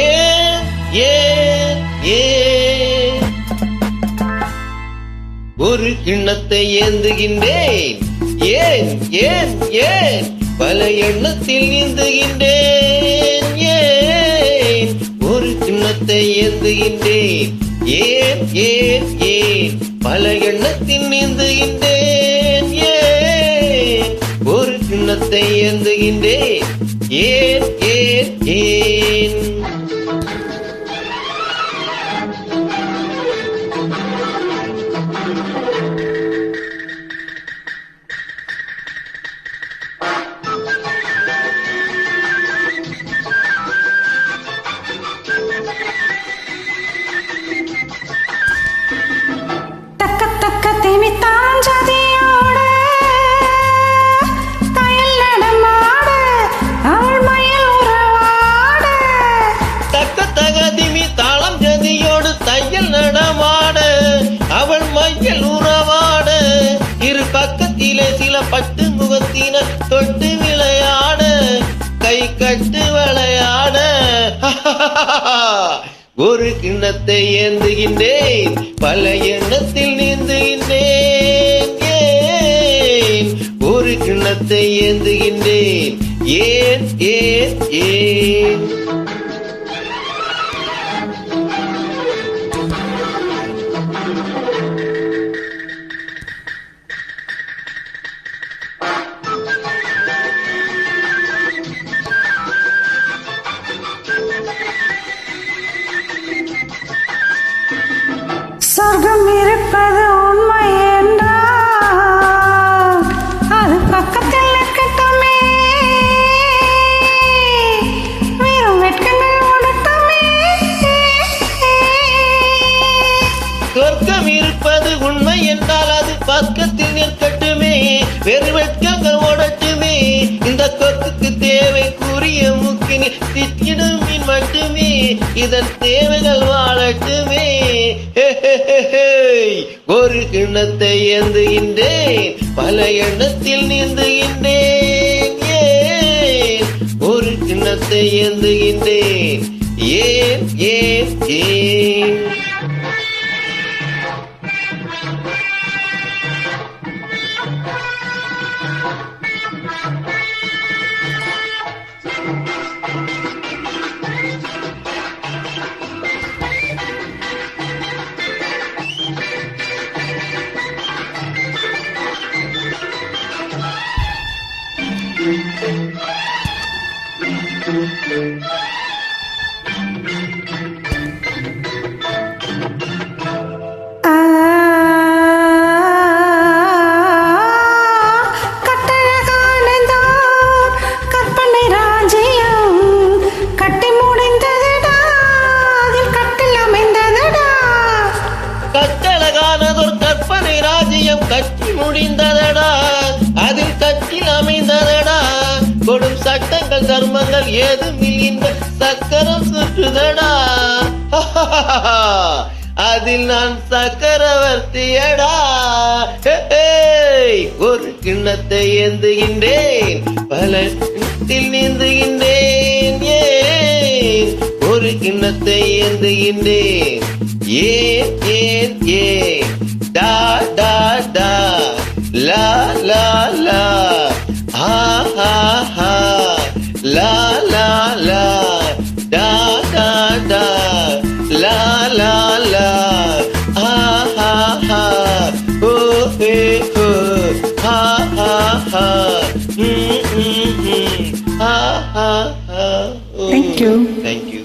ஏன் ஏன் ஏன் ஒரு கிண்ணத்தை ஏந்துகின்றேன், ஏன் ஏன் ஏன் பல எண்ணத்தில் நீந்துகின்றேன், ஏன் ஒரு கிண்ணத்தை ஏந்துகின்றேன், ஏன் ஏன் ஏன் பல எண்ணத்தில் நீந்துகின்றேன், ஏன் ஒரு கிண்ணத்தை ஏந்துகின்றேன், ஏன் ஏன் ஏன் அவள் மையல் உறவாட இரு பக்கத்திலே சில பட்டு முகத்தின தொட்டு விளையாட கை கட்டு விளையாட ஒரு கிண்ணத்தை ஏந்துகின்றேன், பல எண்ணத்தில் நீந்துகின்றேன், ஏன் ஒரு கிண்ணத்தை ஏந்துகின்றேன், ஏன் ஏன் ஏன் சொர்க்கம் இருப்பது உண்மை என்றால் அது பக்கத்தில் இருக்கட்டுமே, வெறும் வெட்கங்கள் ஓடட்டுமே. சொர்க்கம் இருப்பது உண்மை என்றால் அது பக்கத்தில் நிற்கட்டுமே, வெறும் வெட்கங்கள் ஓடட்டுமே. இந்த கொக்குக்கு தேவை கூறிய முக்கினி திட்டிடும் மீன் மட்டுமே, இதன் தேவைகள் வாழட்டுமே. ஒரு கிண்ணத்தை ஏந்துகின்றேன், பல எண்ணத்தில் நீந்துகின்றேன், ஏன் ஒரு கிண்ணத்தை ஏந்துகின்றேன், ஏன் ஏன் ஏன் கற்பனை ராஜ்யம் கட்டி முடிந்ததுடா, அதில் கட்டில் அமைந்ததுடா. கட்டழகானதொரு கற்பனை ராஜ்யம் கட்டி முடிந்ததடா, அதில் கட்டில் அமைந்ததடா. கொடும் சட்டங்கள் தர்மங்கள் ஏதும் இந்த சக்கரம் சுற்றுதடா, அதில் நான் சக்கரவர்த்தியடா. ஒரு கிண்ணத்தை ஏந்துகின்றேன், பல கிண்ணத்தில் நீந்துகின்றேன், ஏன் ஒரு கிண்ணத்தை ஏந்துகின்றேன், ஏன் ஏன் ஏன் டா டா டா லா லா லா ஹா ஹா ஹா லா லா லா டா டா டா லா லா லா ஹா ஹா ஹா ஓ ஹே ஹோ ஹா ஹா ஹா ha ha ha. Thank you. Thank you.